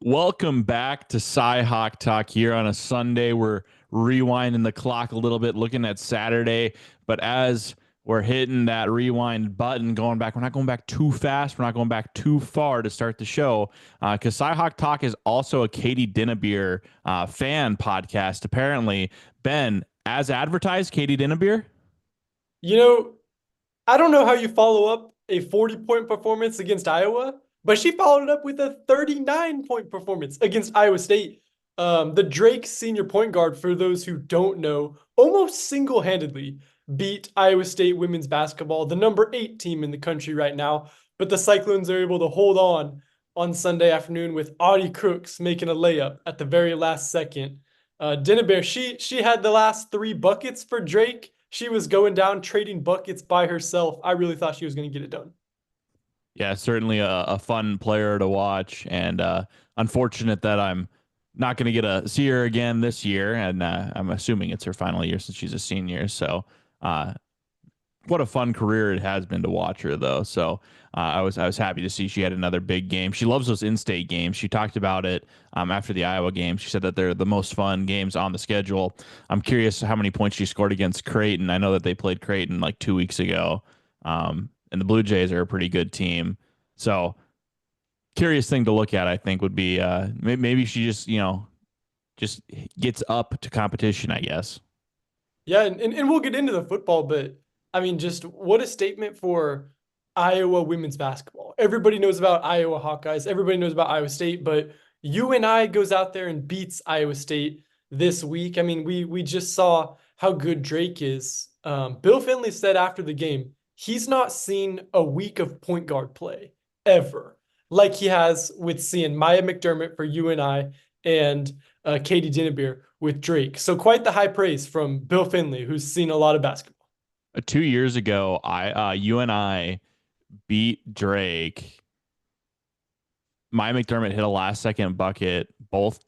Welcome back to CyHawk Talk here on a Sunday. We're rewinding the clock a little bit, looking at Saturday. But as we're hitting that rewind button, going back, we're not going back too fast. We're not going back too far to start the show because CyHawk Talk is also a Katie Dinnebier fan podcast. Apparently, Ben, as advertised, Katie Dinnebier. You know, I don't know how you follow up a 40-point performance against Iowa, but she followed it up with a 39-point performance against Iowa State. The Drake senior point guard, for those who don't know, almost single-handedly beat Iowa State women's basketball, the number 8 team in the country right now. But the Cyclones are able to hold on Sunday afternoon with Audie Crooks making a layup at the very last second. Dinnebear, she had the last 3 buckets for Drake. She was going down trading buckets by herself. I really thought she was going to get it done. Yeah, certainly a fun player to watch, and unfortunate that I'm not going to get to see her again this year. And I'm assuming it's her final year since she's a senior. So, uh, what a fun career it has been to watch her, though. So, I was happy to see she had another big game. She loves those in-state games. She talked about it after the Iowa game. She said that they're the most fun games on the schedule. I'm curious how many points she scored against Creighton. I know that they played Creighton like 2 weeks ago. And the Blue Jays are a pretty good team. So curious thing to look at, I think, would be maybe she just gets up to competition, I guess. Yeah, and we'll get into the football, but I mean, just what a statement for Iowa women's basketball. Everybody knows about Iowa Hawkeyes. Everybody knows about Iowa State, but UNI goes out there and beats Iowa State this week. I mean, we just saw how good Drake is. Bill Finley said after the game, he's not seen a week of point guard play ever, like he has with seeing Maya McDermott for UNI and Katie Dinnebier with Drake. So quite the high praise from Bill Finley, who's seen a lot of basketball. 2 years ago, you and I beat Drake. Maya McDermott hit a last second bucket both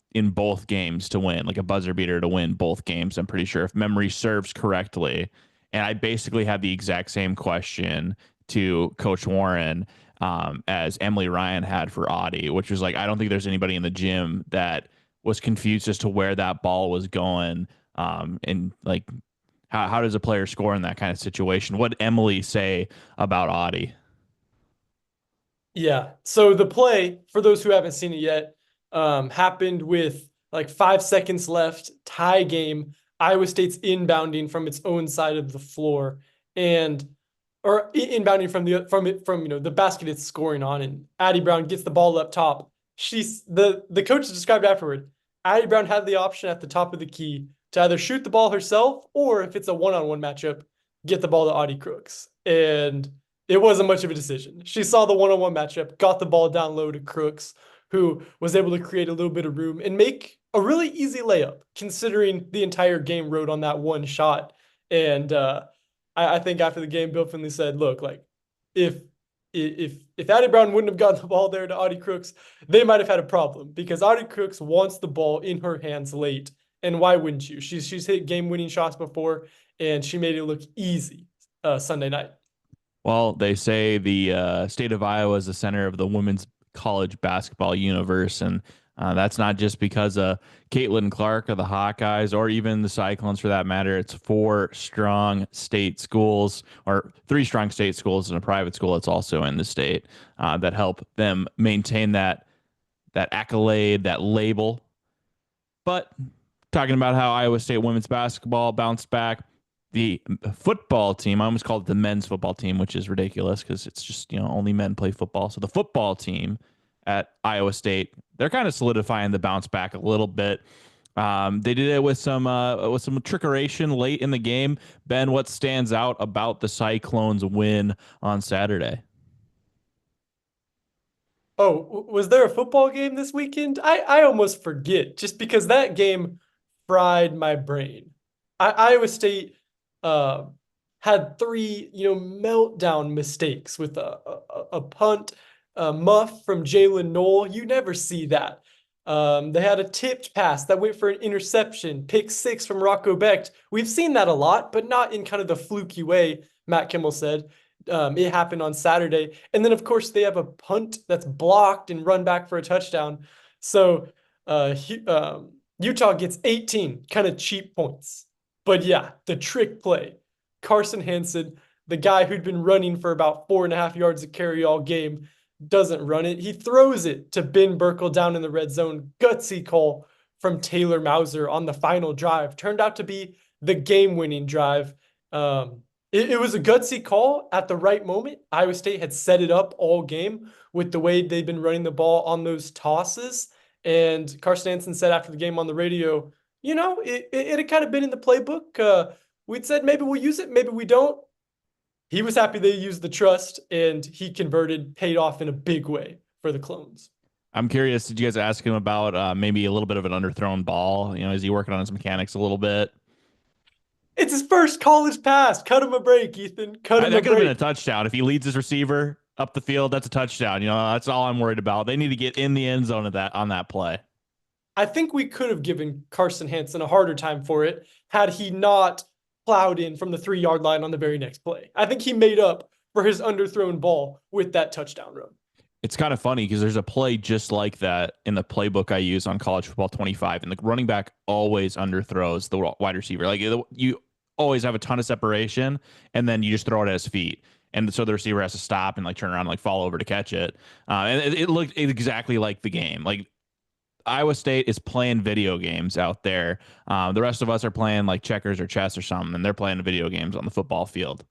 games to win, like a buzzer beater to win both games. I'm pretty sure if memory serves correctly. And I basically had the exact same question to Coach Warren as Emily Ryan had for Audie, which was like, I don't think there's anybody in the gym that was confused as to where that ball was going. And like, how does a player score in that kind of situation? What Emily say about Audie? Yeah. So the play, for those who haven't seen it yet, happened with like 5 seconds left, tie game. Iowa State's inbounding from its own side of the floor, and or inbounding from the basket it's scoring on, and Addie Brown gets the ball up top. She's the coach described afterward. Addie Brown had the option at the top of the key to either shoot the ball herself or, if it's a one-on-one matchup, get the ball to Audie Crooks. And it wasn't much of a decision. She saw the one-on-one matchup, got the ball down low to Crooks, who was able to create a little bit of room and make a really easy layup, considering the entire game rode on that one shot. And I think after the game, Bill Finley said, "Look, like if if Addie Brown wouldn't have gotten the ball there to Audie Crooks, they might have had a problem because Audie Crooks wants the ball in her hands late. And why wouldn't you? She's hit game-winning shots before, and she made it look easy Sunday night." Well, they say the state of Iowa is the center of the women's college basketball universe, and that's not just because of Caitlin Clark of the Hawkeyes or even the Cyclones for that matter. It's 4 strong state schools or 3 strong state schools and a private school that's also in the state that help them maintain that accolade, that label. But talking about how Iowa State women's basketball bounced back, the football team, I almost called it the men's football team, which is ridiculous because it's just, only men play football. So the football team at Iowa State, they're kind of solidifying the bounce back a little bit. They did it with some trickeration late in the game. Ben, what stands out about the Cyclones win on Saturday? Oh, was there a football game this weekend? I almost forget just because that game fried my brain. Iowa State uh, had 3, meltdown mistakes with a punt, a muff from Jalen Knoll. You never see that. They had a tipped pass that went for an interception, pick 6 from Rocco Becht. We've seen that a lot, but not in kind of the fluky way, Matt Kimmel said. It happened on Saturday. And then, of course, they have a punt that's blocked and run back for a touchdown. So Utah gets 18 kind of cheap points. But yeah, the trick play. Carson Hansen, the guy who'd been running for about 4.5 yards a carry all game, doesn't run it. He throws it to Ben Burkle down in the red zone. Gutsy call from Taylor Mauser on the final drive. Turned out to be the game-winning drive. It was a gutsy call at the right moment. Iowa State had set it up all game with the way they've been running the ball on those tosses. And Carson Hansen said after the game on the radio, it had kind of been in the playbook. We'd said maybe we'll use it, maybe we don't. He was happy they used the trust, and he converted, paid off in a big way for the Clones. I'm curious, did you guys ask him about maybe a little bit of an underthrown ball? Is he working on his mechanics a little bit? It's his first college pass. Cut him a break, Ethan. Cut him a That could have been a break. touchdown. If he leads his receiver up the field, that's a touchdown. That's all I'm worried about. They need to get in the end zone at that on that play. I think we could have given Carson Hansen a harder time for it had he not plowed in from the 3 yard line on the very next play. I think he made up for his underthrown ball with that touchdown run. It's kind of funny because there's a play just like that in the playbook I use on College Football 25, and the running back always underthrows the wide receiver. Like you always have a ton of separation, and then you just throw it at his feet. And so the receiver has to stop and like turn around and like fall over to catch it. And it looked exactly like the game. Like Iowa State is playing video games out there. The rest of us are playing like checkers or chess or something, and they're playing video games on the football field.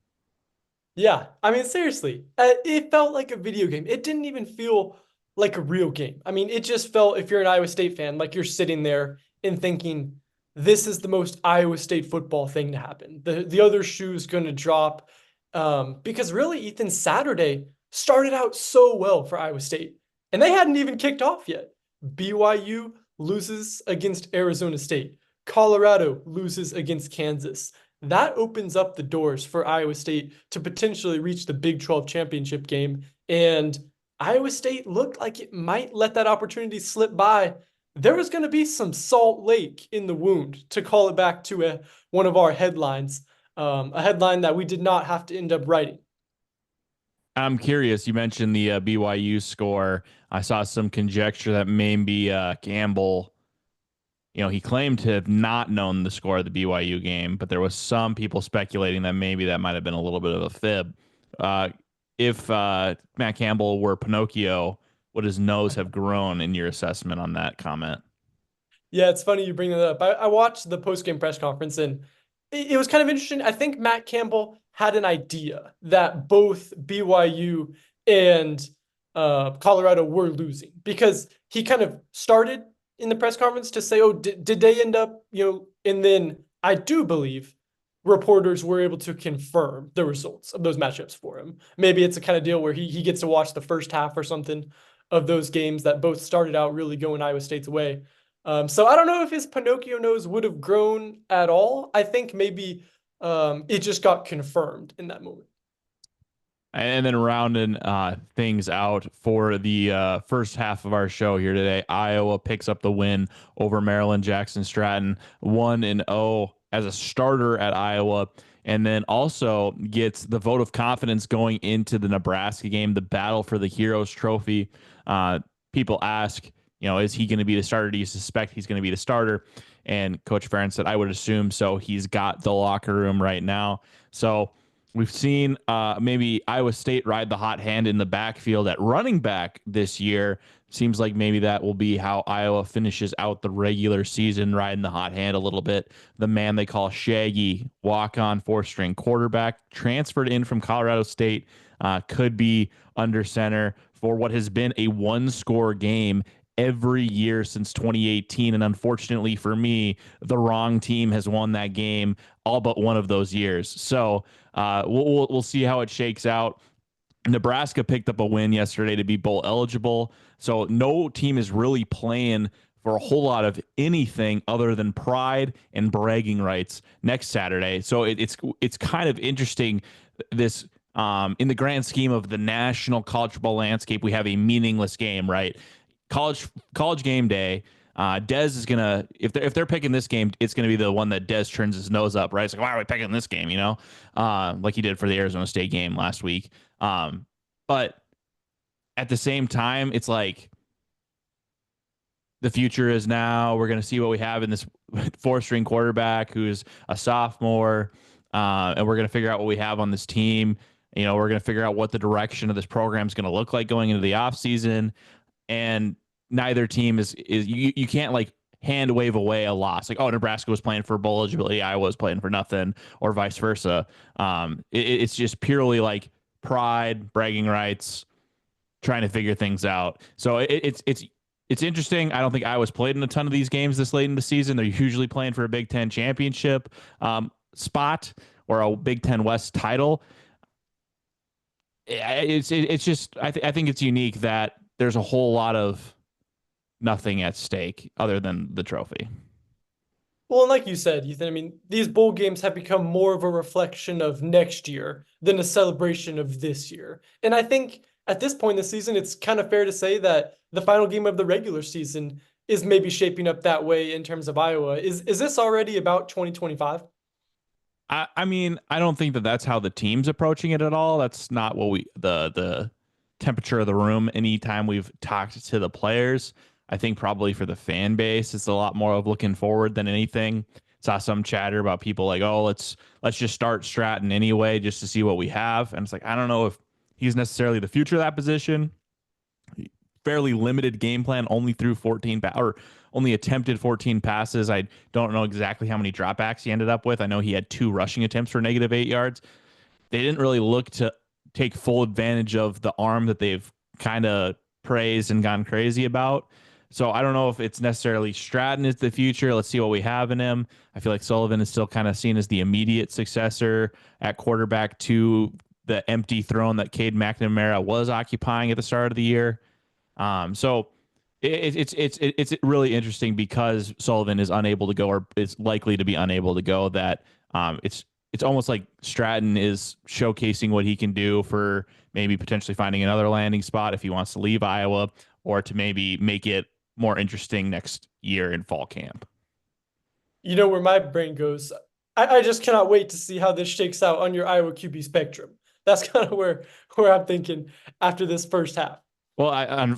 Yeah, I mean, seriously, it felt like a video game. It didn't even feel like a real game. I mean, it just felt, if you're an Iowa State fan, like you're sitting there and thinking, this is the most Iowa State football thing to happen. The other shoe's going to drop. Because really, Ethan, Saturday started out so well for Iowa State, and they hadn't even kicked off yet. BYU loses against Arizona State. Colorado loses against Kansas. That opens up the doors for Iowa State to potentially reach the Big 12 championship game. And Iowa State looked like it might let that opportunity slip by. There was going to be some Salt Lake in the wound, to call it back to one of our headlines, a headline that we did not have to end up writing. I'm curious. You mentioned the BYU score. I saw some conjecture that maybe Campbell, he claimed to have not known the score of the BYU game, but there was some people speculating that maybe that might have been a little bit of a fib. If Matt Campbell were Pinocchio, would his nose have grown in your assessment on that comment? Yeah, it's funny you bring that up. I watched the post-game press conference, and it was kind of interesting. I think Matt Campbell had an idea that both BYU and Colorado were losing, because he kind of started in the press conference to say, oh, did they end up, and then I do believe reporters were able to confirm the results of those matchups for him. Maybe it's a kind of deal where he gets to watch the first half or something of those games that both started out really going Iowa State's way. So I don't know if his Pinocchio nose would have grown at all. I think maybe it just got confirmed in that moment. And then rounding things out for the first half of our show here today, Iowa picks up the win over Maryland. Jackson Stratton 1-0 as a starter at Iowa, and then also gets the vote of confidence going into the Nebraska game, the battle for the Heroes Trophy. People ask, is he going to be the starter? Do you suspect he's going to be the starter? And Coach Ferentz said, I would assume so. He's got the locker room right now. So we've seen maybe Iowa State ride the hot hand in the backfield at running back this year. Seems like maybe that will be how Iowa finishes out the regular season, riding the hot hand a little bit. The man they call Shaggy, walk-on four-string quarterback, transferred in from Colorado State, could be under center for what has been a one-score game every year since 2018. And unfortunately for me, the wrong team has won that game all but one of those years. So we'll see how it shakes out. Nebraska picked up a win yesterday to be bowl eligible. So no team is really playing for a whole lot of anything other than pride and bragging rights next Saturday. So it's kind of interesting, this in the grand scheme of the national college football landscape, we have a meaningless game, right? College game day. Dez is gonna, if they're picking this game, it's gonna be the one that Dez turns his nose up, right? It's like, why are we picking this game? Like he did for the Arizona State game last week. But at the same time, it's like the future is now. We're going to see what we have in this four string quarterback who's a sophomore. And we're going to figure out what we have on this team. We're going to figure out what the direction of this program is going to look like going into the offseason. And neither team is you can't like hand wave away a loss. Like, oh, Nebraska was playing for bowl eligibility, Iowa was playing for nothing, or vice versa. It's just purely like pride, bragging rights, trying to figure things out. So it's interesting. I don't think Iowa's played in a ton of these games this late in the season. They're usually playing for a Big Ten championship spot or a Big Ten West title. It's just I think it's unique that there's a whole lot of nothing at stake other than the trophy. Well, and like you said, Ethan, I mean, these bowl games have become more of a reflection of next year than a celebration of this year. And I think at this point in the season, it's kind of fair to say that the final game of the regular season is maybe shaping up that way in terms of Iowa. Is this already about 2025? I mean, I don't think that that's how the team's approaching it at all. That's not what the temperature of the room. Anytime we've talked to the players, I think probably for the fan base, it's a lot more of looking forward than anything. Saw some chatter about people like, oh, let's just start Stratton anyway, just to see what we have. And it's like, I don't know if he's necessarily the future of that position. Fairly limited game plan, only threw 14 or only attempted 14 passes. I don't know exactly how many dropbacks he ended up with. I know he had 2 rushing attempts for -8 yards. They didn't really look to take full advantage of the arm that they've kind of praised and gone crazy about. So I don't know if it's necessarily Stratton is the future. Let's see what we have in him. I feel like Sullivan is still kind of seen as the immediate successor at quarterback to the empty throne that Cade McNamara was occupying at the start of the year. So it's really interesting because Sullivan is unable to go or is likely to be unable to go. That it's almost like Stratton is showcasing what he can do for maybe potentially finding another landing spot if he wants to leave Iowa, or to maybe make it more interesting next year in fall camp. You know where my brain goes. I just cannot wait to see how this shakes out on your Iowa QB spectrum. That's kind of where I'm thinking after this first half. Well,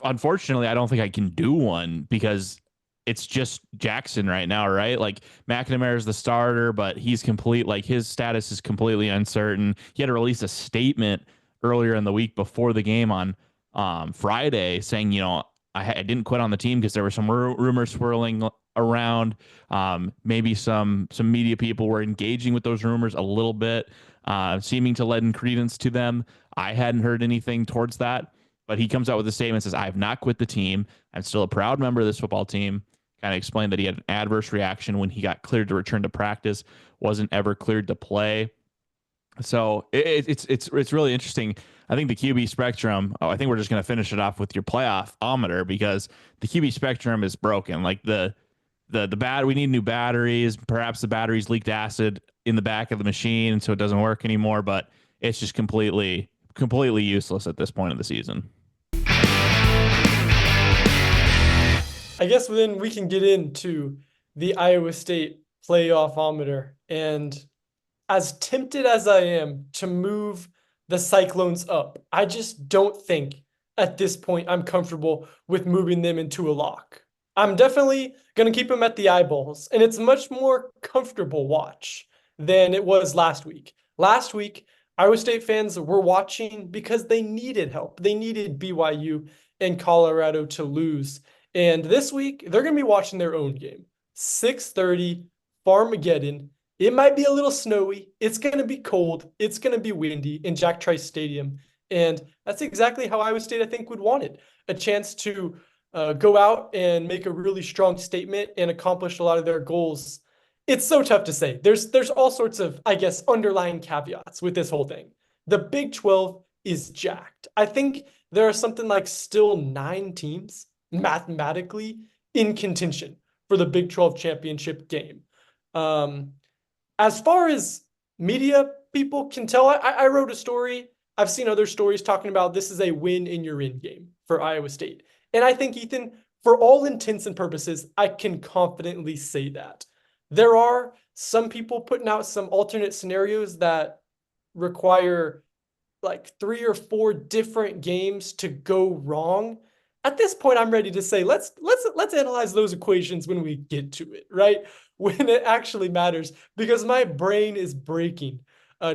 unfortunately, I don't think I can do one because it's just Jackson right now, right? Like McNamara is the starter, but he's complete. Like his status is completely uncertain. He had to release a statement earlier in the week before the game on Friday saying, I didn't quit on the team because there were some rumors swirling around. Maybe some media people were engaging with those rumors a little bit, seeming to lend credence to them. I hadn't heard anything towards that. But he comes out with a statement and says, I have not quit the team. I'm still a proud member of this football team. Kind of explained that he had an adverse reaction when he got cleared to return to practice, wasn't ever cleared to play. So it's really interesting. I think the QB spectrum, I think we're just going to finish it off with your playoff-ometer because the QB spectrum is broken. Like the we need new batteries. Perhaps the batteries leaked acid in the back of the machine, so it doesn't work anymore, but it's just completely useless at this point of the season. I guess then we can get into the Iowa State playoff-ometer. And as tempted as I am to move the Cyclones up, I just don't think at this point I'm comfortable with moving them into a lock. I'm definitely going to keep them at the eyeballs, and it's a much more comfortable watch than it was last week. Last week, Iowa State fans were watching because they needed help. They needed BYU and Colorado to lose. And this week, they're going to be watching their own game. 6:30, Farmageddon. It might be a little snowy. It's going to be cold. It's going to be windy in Jack Trice Stadium. And that's exactly how Iowa State, I think, would want it. A chance to go out and make a really strong statement and accomplish a lot of their goals. It's so tough to say. There's all sorts of, I guess, underlying caveats with this whole thing. The Big 12 is jacked. I think there are something like still 9 teams mathematically in contention for the Big 12 championship game. As far as media people can tell, I wrote a story. I've seen other stories talking about this is a win in your in game for Iowa State. And I think, Ethan, for all intents and purposes, I can confidently say that. There are some people putting out some alternate scenarios that require like 3 or 4 different games to go wrong. at this point, I'm ready to say let's analyze those equations when we get to it, right? When it actually matters, because my brain is breaking,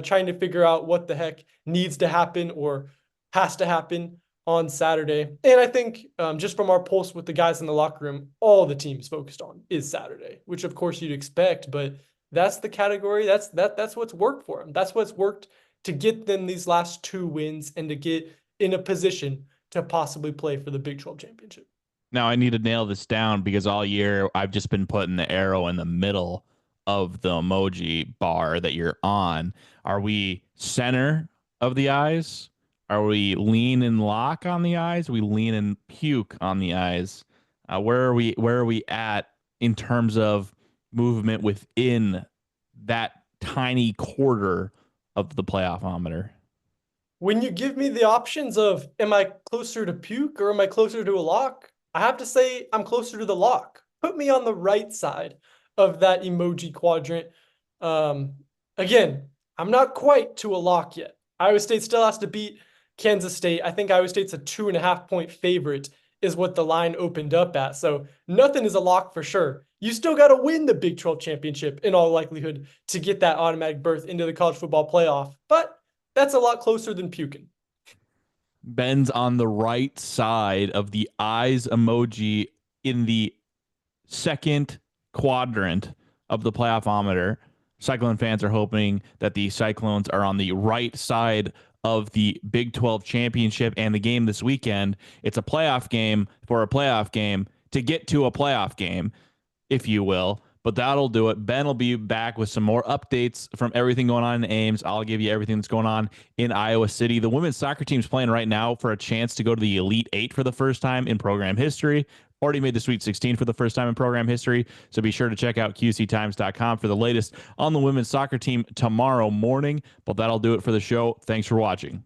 trying to figure out what the heck needs to happen or has to happen on Saturday. And I think just from our pulse with the guys in the locker room, all the team's focused on is Saturday, which of course you'd expect, but that's the category. That's what's worked for them. That's what's worked to get them these last 2 wins and to get in a position to possibly play for the Big 12 championship. Now I need to nail this down because all year I've just been putting the arrow in the middle of the emoji bar that you're on. Are we center of the eyes? Are we lean and lock on the eyes? Are we lean and puke on the eyes? Where are we at in terms of movement within that tiny quarter of the playoff-ometer? When you give me the options of am I closer to puke or am I closer to a lock, I have to say I'm closer to the lock. Put me on the right side of that emoji quadrant. Again, I'm not quite to a lock yet. Iowa State still has to beat Kansas State. I think Iowa State's a 2.5-point favorite is what the line opened up at. So nothing is a lock for sure. You still got to win the Big 12 championship in all likelihood to get that automatic berth into the college football playoff. But that's a lot closer than puking. Ben's on the right side of the eyes emoji in the second quadrant of the playoff-ometer. Cyclone fans are hoping that the Cyclones are on the right side of the Big 12 championship and the game this weekend. It's a playoff game for a playoff game to get to a playoff game, if you will. But that'll do it. Ben will be back with some more updates from everything going on in Ames. I'll give you everything that's going on in Iowa City. The women's soccer team's playing right now for a chance to go to the Elite Eight for the first time in program history. Already made the Sweet 16 for the first time in program history. So be sure to check out qctimes.com for the latest on the women's soccer team tomorrow morning. But that'll do it for the show. Thanks for watching.